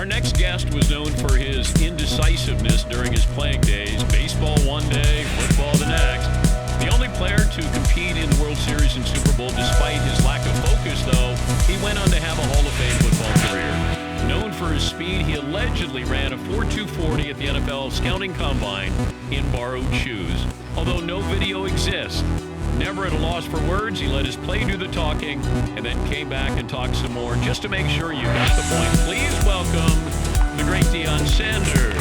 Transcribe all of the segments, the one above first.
Our next guest was known for his indecisiveness during his playing days. Baseball one day, football the next. The only player to compete in the World Series and Super Bowl despite his lack of focus, though, he went on to have a Hall of Fame football career. Known for his speed, he allegedly ran a 4.2 40 at the NFL Scouting Combine in borrowed shoes. Although no video exists, never at a loss for words, he let his play do the talking and then came back and talked some more just to make sure you got the point. Please welcome the great Deion Sanders.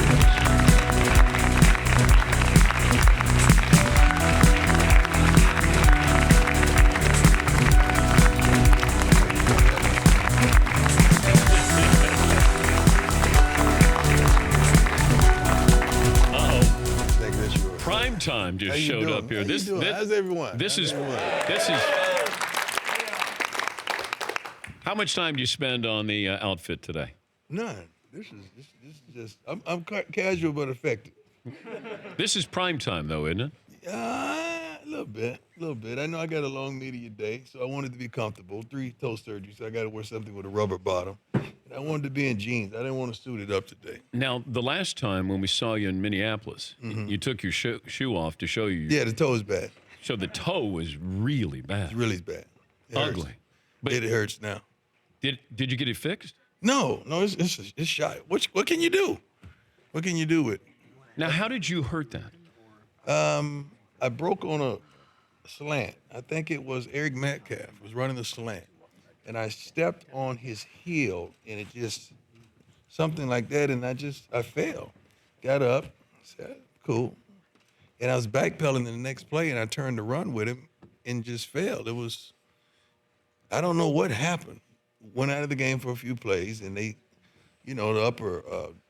Time just showed up here. How's everyone? This is. How much time do you spend on the outfit today? None. This is just. I'm casual but effective. This is prime time, though, isn't it? A little bit. I know I got a long media day, so I wanted to be comfortable. 3 toe surgeries, so I got to wear something with a rubber bottom. I wanted to be in jeans. I didn't want to suit it up today. Now, the last time when we saw you in Minneapolis, you took your shoe off to show you. Yeah, the toe is bad. So the toe was really bad. It's really bad. Ugly. But it hurts now. Did you get it fixed? No, it's shot. What can you do? What can you do with it? Now, how did you hurt that? I broke on a slant. I think it was Eric Metcalf was running the slant. And I stepped on his heel, and it just, something like that, and I fell. Got up, said, cool. And I was backpedaling in the next play, and I turned to run with him and just failed. It was, I don't know what happened. Went out of the game for a few plays, and they, the upper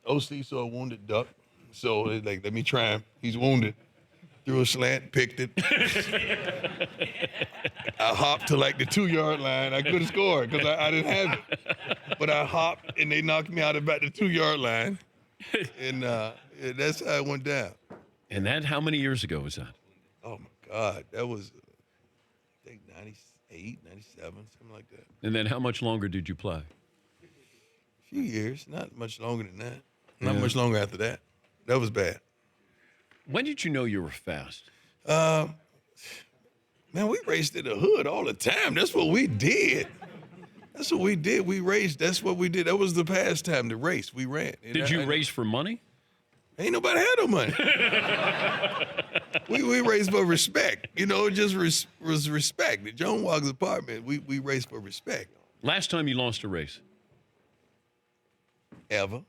OC saw a wounded duck. So they like, let me try him. He's wounded. Threw a slant, picked it. I hopped to like the 2-yard line. I could have scored because I didn't have it. But I hopped, and they knocked me out about the 2-yard line. And that's how it went down. And that, how many years ago was that? Oh, my God. That was, I think, 98, 97, something like that. And then how much longer did you play? A few years. Not much longer than that. Not much longer after that. That was bad. When did you know you were fast? Man, we raced in the hood all the time. That's what we did. We raced. That's what we did. That was the pastime, to race. We ran. Did you race for money? Ain't nobody had no money. we raced for respect. It just was respect. At Joan Walker's apartment, we raced for respect. Last time you lost a race? Ever.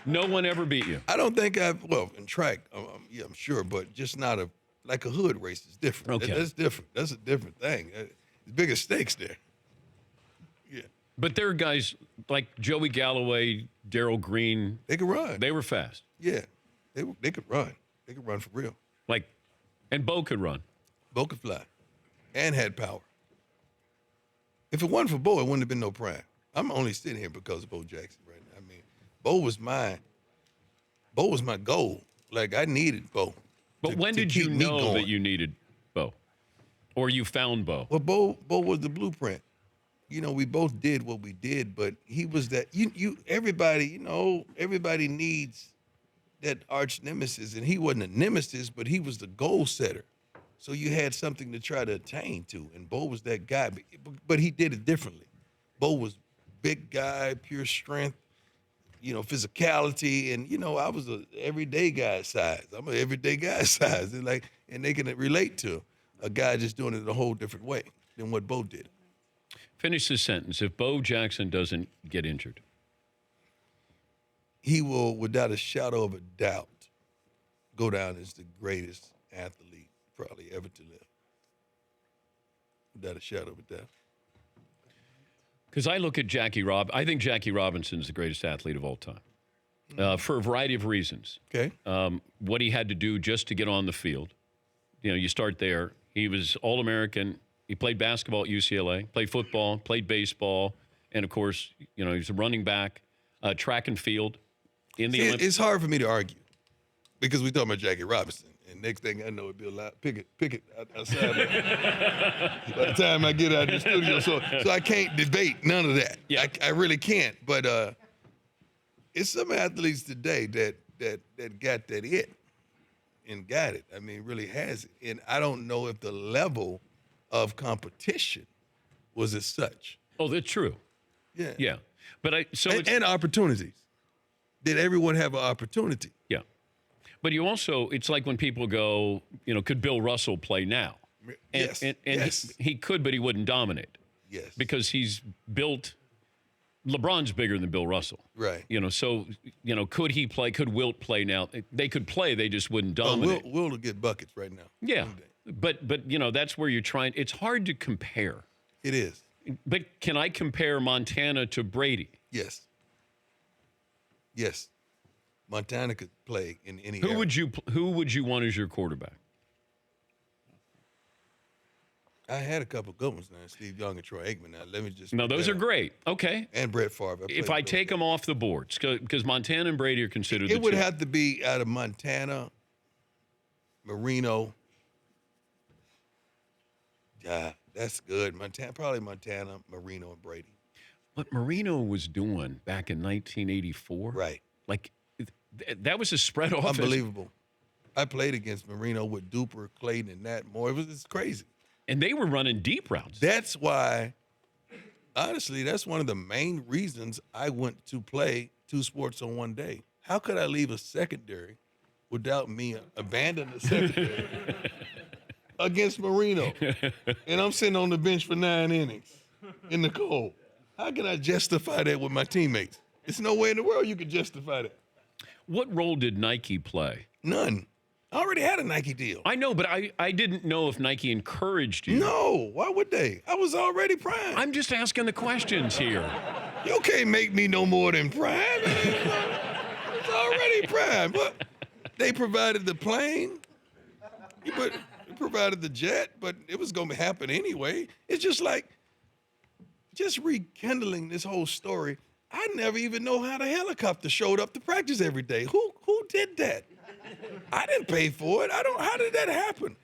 No one ever beat you? I don't think in track, I'm sure, but just not like a hood race is different. Okay. That's different. That's a different thing. There's bigger stakes there. Yeah. But there are guys like Joey Galloway, Darryl Green. They could run. They were fast. Yeah. They could run. They could run for real. And Bo could run. Bo could fly and had power. If it wasn't for Bo, it wouldn't have been no prime. I'm only sitting here because of Bo Jackson right now. I mean, Bo was my goal. Like, I needed Bo. But when did you know that you needed Bo? Or you found Bo? Well, Bo was the blueprint. We both did what we did, but he was that everybody needs that arch nemesis, and he wasn't a nemesis, but he was the goal setter. So you had something to try to attain to, and Bo was that guy, but he did it differently. Bo was big guy, pure strength, physicality, and I was an everyday guy size. I'm an everyday guy size, and they can relate to a guy just doing it in a whole different way than what Bo did. Finish this sentence. If Bo Jackson doesn't get injured, he will, without a shadow of a doubt, go down as the greatest athlete probably ever to live. Without a shadow of a doubt. Because I look at I think Jackie Robinson's the greatest athlete of all time, for a variety of reasons. Okay. What he had to do just to get on the field. You start there. He was All-American. He played basketball at UCLA, played football, played baseball, and, of course, he was a running back, track and field in the Olympics. It's hard for me to argue because we're talking about Jackie Robinson. And next thing I know, it'll be a lot picket outside. By the time I get out of the studio, so I can't debate none of that. Yeah. I really can't. But it's some athletes today that got that it and got it. I mean, really has it. And I don't know if the level of competition was as such. Oh, that's true. Yeah. Yeah. But and opportunities. Did everyone have an opportunity? Yeah. But you also, it's like when people go, could Bill Russell play now? Yes. And yes. he could, but he wouldn't dominate. Yes. Because he's built. LeBron's bigger than Bill Russell. Right. So, could he play? Could Wilt play now? They could play, they just wouldn't dominate. Wilt will get buckets right now. Yeah. But that's where you're trying. It's hard to compare. It is. But can I compare Montana to Brady? Yes. Yes. Montana could play in any Who era. would you want as your quarterback? I had a couple good ones now, Steve Young and Troy Aikman. Now, let me just. No, those are great. Okay. And Brett Favre. If I take them off the boards, because Montana and Brady are considered it the would two. have to be out of Montana, Marino. Yeah, that's good. Probably Montana, Marino, and Brady. What Marino was doing back in 1984. Right. Like, that was a spread offense. Unbelievable. I played against Marino with Duper, Clayton, and Nat Moore. It's crazy. And they were running deep routes. That's why, honestly, that's one of the main reasons I went to play two sports on one day. How could I leave a secondary without me abandoning the secondary against Marino? And I'm sitting on the bench for 9 innings in the cold. How can I justify that with my teammates? There's no way in the world you could justify that. What role did Nike play? None. I already had a Nike deal. I know, but I didn't know if Nike encouraged you. No, why would they? I was already prime. I'm just asking the questions here. You can't make me no more than prime. It's already prime. But they provided the plane, but provided the jet, but it was going to happen anyway. It's just like, just rekindling this whole story. I never even know how the helicopter showed up to practice every day. Who did that? I didn't pay for it. How did that happen?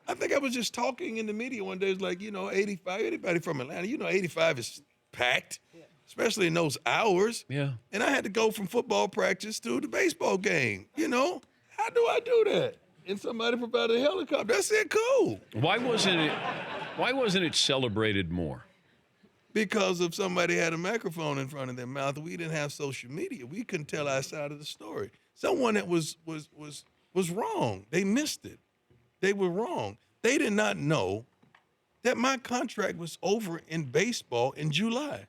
I think I was just talking in the media one day. It's like, 85, anybody from Atlanta, 85 is packed, especially in those hours. Yeah. And I had to go from football practice to the baseball game. How do I do that? And somebody provided a helicopter. I said, cool. Why wasn't it celebrated more? Because if somebody had a microphone in front of their mouth, we didn't have social media. We couldn't tell our side of the story. Someone that was wrong. They missed it. They were wrong. They did not know that my contract was over in baseball in July.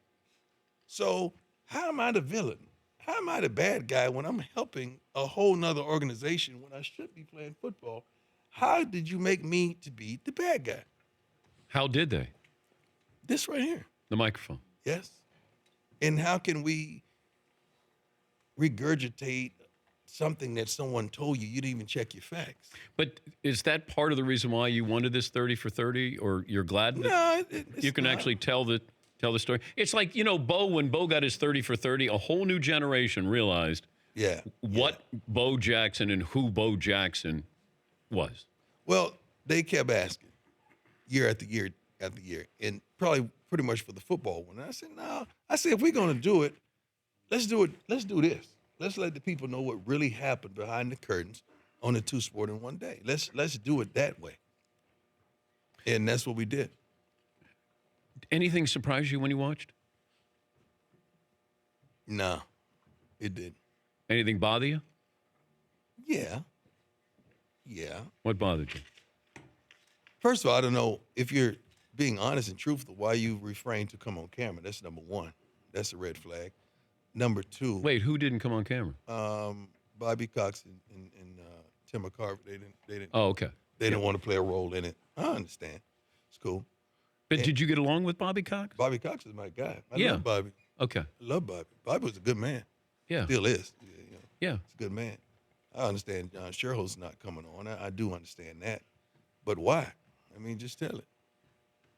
So how am I the villain? How am I the bad guy when I'm helping a whole nother organization when I should be playing football? How did you make me to be the bad guy? How did they? This right here. The microphone. Yes. And how can we regurgitate something that someone told you? You didn't even check your facts. But is that part of the reason why you wanted this 30 for 30, or you're glad that it's you can not. actually tell the story? It's like, when Bo got his 30 for 30, a whole new generation realized what Bo Jackson and who Bo Jackson was. Well, they kept asking year after year after year, and probably pretty much for the football one. And I said, no. I said, if we're going to do it, let's do it. Let's do this. Let's let the people know what really happened behind the curtains on the two sport in one day. Let's do it that way. And that's what we did. Anything surprise you when you watched? No, it didn't. Anything bother you? Yeah. Yeah. What bothered you? First of all, I don't know if you're being honest and truthful why you refrain to come on camera. That's number one. That's a red flag. Number two. Wait, who didn't come on camera? Bobby Cox and Tim McCarver. They didn't. Oh, okay. They didn't want to play a role in it. I understand. It's cool. But did you get along with Bobby Cox? Bobby Cox is my guy. I Yeah. love Bobby. Okay. I love Bobby. Bobby was a good man. Yeah. Still is. Yeah. He's a good man. I understand John Sherhold's not coming on. I do understand that. But why? I mean, just tell it.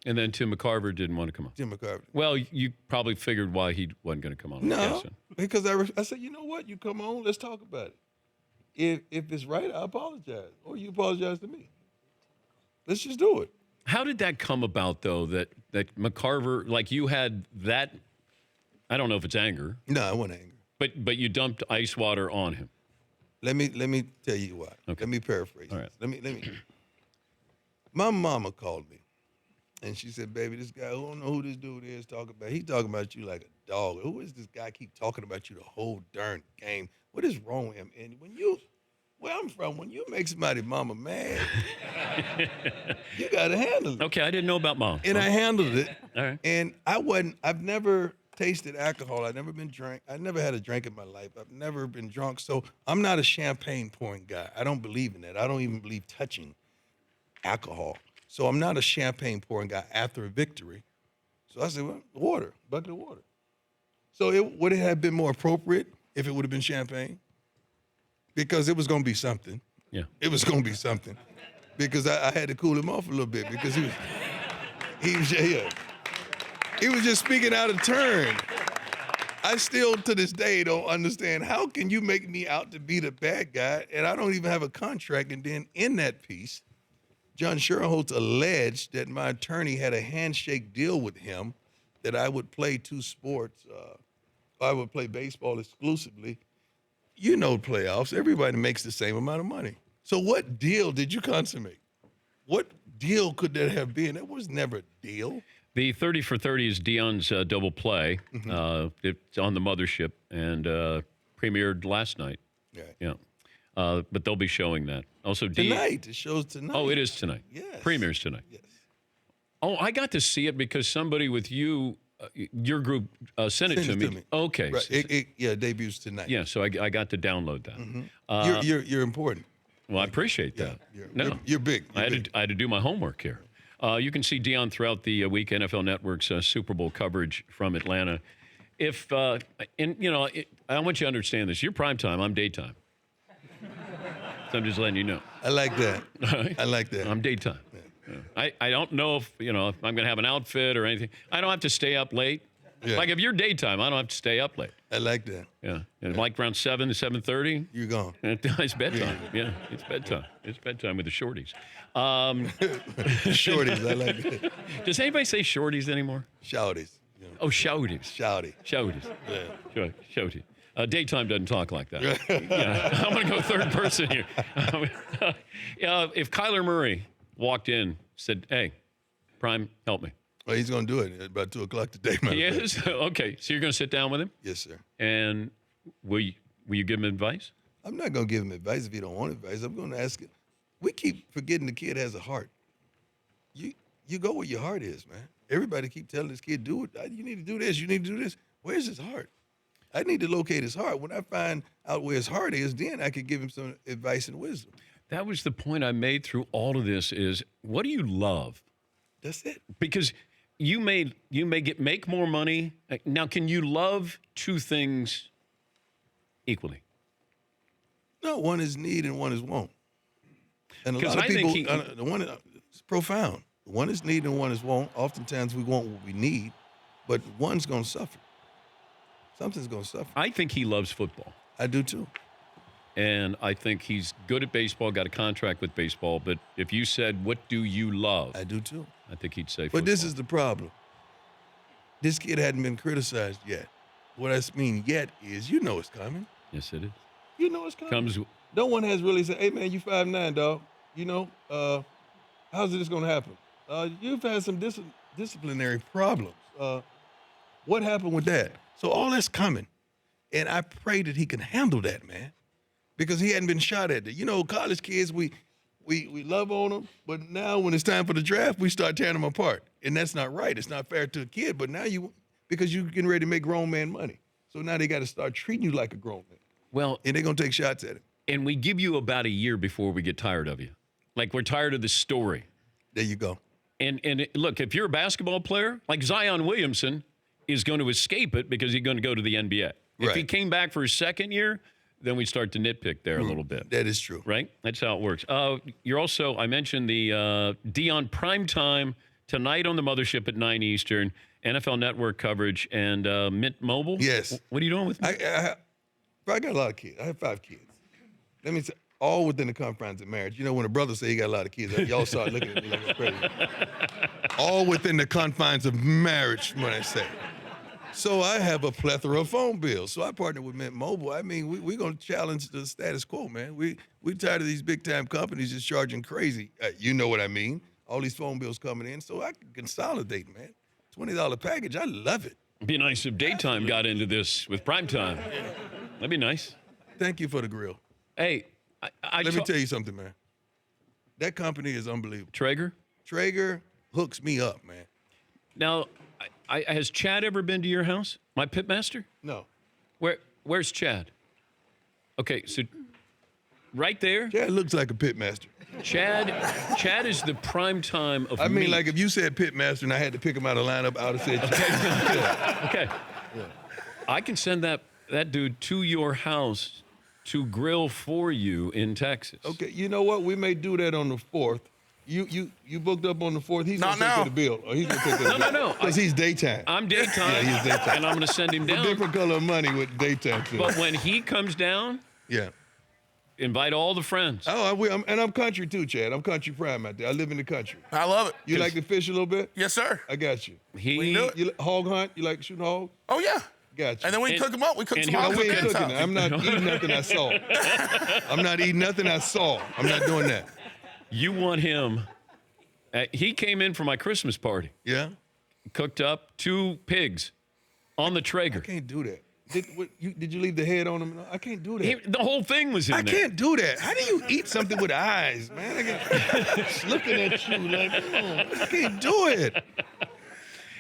And then Tim McCarver didn't want to come on. Tim McCarver. Well, you probably figured why he wasn't going to come on. I'm No, guessing. because I said, you know what? You come on, let's talk about it. If it's right, I apologize. Or you apologize to me. Let's just do it. How did that come about, though, that McCarver, like you had that, I don't know if it's anger, No, I wasn't angry. But you dumped ice water on him. Let me tell you why. Okay. Let me paraphrase. All right. Let me. My mama called me, and she said, "Baby, this guy, who don't know who this dude is talking about. He talking about you like a dog. Who is this guy keep talking about you the whole darn game? What is wrong with him?" And where I'm from, when you make somebody mama mad, you gotta handle it. Okay, I didn't know about mom. And I handled it. All right. And I've never tasted alcohol. I've never been drunk. I never had a drink in my life. I've never been drunk. So I'm not a champagne pouring guy. I don't believe in that. I don't even believe touching alcohol. So I'm not a champagne pouring guy after a victory. So I said, well, water, bucket of water. So would it have been more appropriate if it would have been champagne? Because it was going to be something. Yeah. It was going to be something. Because I had to cool him off a little bit because he was just speaking out of turn. I still, to this day, don't understand how can you make me out to be the bad guy and I don't even have a contract. And then in that piece, John Sherholtz alleged that my attorney had a handshake deal with him that I would play two sports. I would play baseball exclusively. You know playoffs, everybody makes the same amount of money. So what deal did you consummate? What deal could that have been? It was never a deal. The 30 for 30 is Deion's double play. Mm-hmm. It's on the mothership and premiered last night. Yeah. But they'll be showing that. Also, Tonight. It shows tonight. Oh, it is tonight. Yes. Premieres tonight. Yes. Oh, I got to see it because somebody with you, your group, sent it to me. Okay. Right. It debuts tonight. Yeah, so I got to download that. Mm-hmm. You're important. Well, I appreciate that. You're big. I had to do my homework here. You can see Deion throughout the week, NFL Network's Super Bowl coverage from Atlanta. I want you to understand this. You're primetime, I'm daytime. So I'm just letting you know. I like that. Right? I like that. I'm daytime. Yeah. I don't know if I'm going to have an outfit or anything. I don't have to stay up late. Yeah. Like if you're daytime, I don't have to stay up late. I like that. Yeah. And like around 7 to 7:30. You're gone. It's bedtime. Yeah, it's bedtime. It's bedtime with the shorties. Shorties, I like it. Does anybody say shorties anymore? Shouties. You know. Oh, shouties. Shouty. Shouties. Yeah. Shouty. Daytime doesn't talk like that. Yeah. I'm going to go third person here. If Kyler Murray walked in, said, "Hey, Prime, help me." Well, he's going to do it at about 2 o'clock today, man. He is? Okay. So you're going to sit down with him? Yes, sir. And will you give him advice? I'm not going to give him advice if he don't want advice. I'm going to ask him. We keep forgetting the kid has a heart. You go where your heart is, man. Everybody keep telling this kid, do it. You need to do this. You need to do this. Where's his heart? I need to locate his heart. When I find out where his heart is, then I can give him some advice and wisdom. That was the point I made through all of this is, what do you love? That's it. Because you may make more money. Now, can you love two things equally? No, one is need and one is want. And a lot of people, the one is profound. One is need and one is want. Oftentimes we want what we need, but one's going to suffer. Something's going to suffer. I think he loves football. I do too. And I think he's good at baseball, got a contract with baseball. But if you said, what do you love? I do too. I think he'd say football. But this is the problem. This kid hadn't been criticized yet. What I mean yet is, you know it's coming. Yes, it is. You know it's coming. No one has really said, hey, man, you 5'9", dog. You know, how's this going to happen? You've had some disciplinary problems. What happened with that? So all that's coming. And I pray that he can handle that, man, because he hadn't been shot at. You know, college kids, we love on them, but now when it's time for the draft, we start tearing them apart. And that's not right. It's not fair to a kid. But now because you're getting ready to make grown man money. So now they got to start treating you like a grown man. Well, and they're going to take shots at him. And we give you about a year before we get tired of you. Like, we're tired of the story. There you go. And look, if you're a basketball player, like Zion Williamson is going to escape it because he's going to go to the NBA. If he came back for his second year, then we start to nitpick there a little bit. That is true. Right? That's how it works. You're also, I mentioned the Deion primetime tonight on the mothership at 9 Eastern, NFL Network coverage, and Mint Mobile. Yes. What are you doing with me? I got a lot of kids. I have 5 kids. Let me say, all within the confines of marriage. You know, when a brother say he got a lot of kids, y'all start looking at me like I'm crazy. All within the confines of marriage, when I say. So I have a plethora of phone bills. So I partnered with Mint Mobile. I mean, we're going to challenge the status quo, man. We tired of these big-time companies just charging crazy. You know what I mean? All these phone bills coming in. So I can consolidate, man. $20 package, I love it. It'd be nice if Daytime got into this with primetime. That'd be nice. Thank you for the grill. Hey, Let me tell you something, man. That company is unbelievable. Traeger? Traeger hooks me up, man. Now, has Chad ever been to your house? My pitmaster? No. Where's Chad? Okay, so right there. Chad looks like a pitmaster. Chad is the prime time of I mean, meat. like if you said pitmaster and I had to pick him out of lineup, I would have said Chad. Okay. Yeah. I can send that dude to your house to grill for you in Texas. Okay, you know what? We may do that on the 4th. You booked up on the 4th. He's going to take the bill. Or he's going to take the bill. No. Because he's daytime. I'm daytime. Yeah, he's daytime. And I'm going to send him down. A different color of money with daytime, too. But when he comes down, invite all the friends. Oh, I will. And I'm country, too, Chad. I'm country prime out there. I live in the country. I love it. You like to fish a little bit? Yes, sir. I got you. We do it. You hog hunt? You like shooting hogs? Oh, yeah. Got you. And then we cook them up. We cook some No, hog we ain't cooking cooking it. I'm not eating nothing I saw. I'm not eating nothing I saw. I'm not doing that. You want him. He came in for my Christmas party. Yeah? Cooked up 2 pigs on the Traeger. I can't do that. Did you leave the head on him? I can't do that. The whole thing was in there. I can't do that. How do you eat something with eyes, man? Just looking at you like, I can't do it.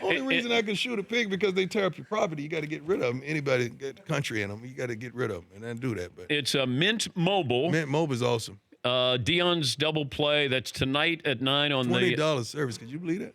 Only reason I can shoot a pig because they tear up your property. You got to get rid of them. Anybody get country in them, you got to get rid of them, and I do that. But it's a Mint Mobile. Mint Mobile is awesome. Deion's double play. That's tonight at 9 on $20 service. Could you believe that?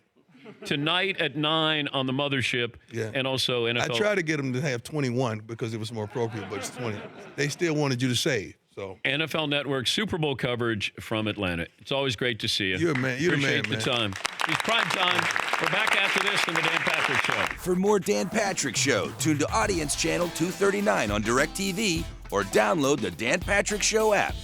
Tonight at 9 on the mothership. Yeah. And also NFL. I tried to get them to have 21 because it was more appropriate, but it's 20. They still wanted you to save. So NFL Network Super Bowl coverage from Atlanta. It's always great to see you. You're a man. You're Appreciate the man, the time. It's prime time. We're back after this on the Dan Patrick Show. For more Dan Patrick Show, tune to Audience Channel 239 on DirecTV or download the Dan Patrick Show app.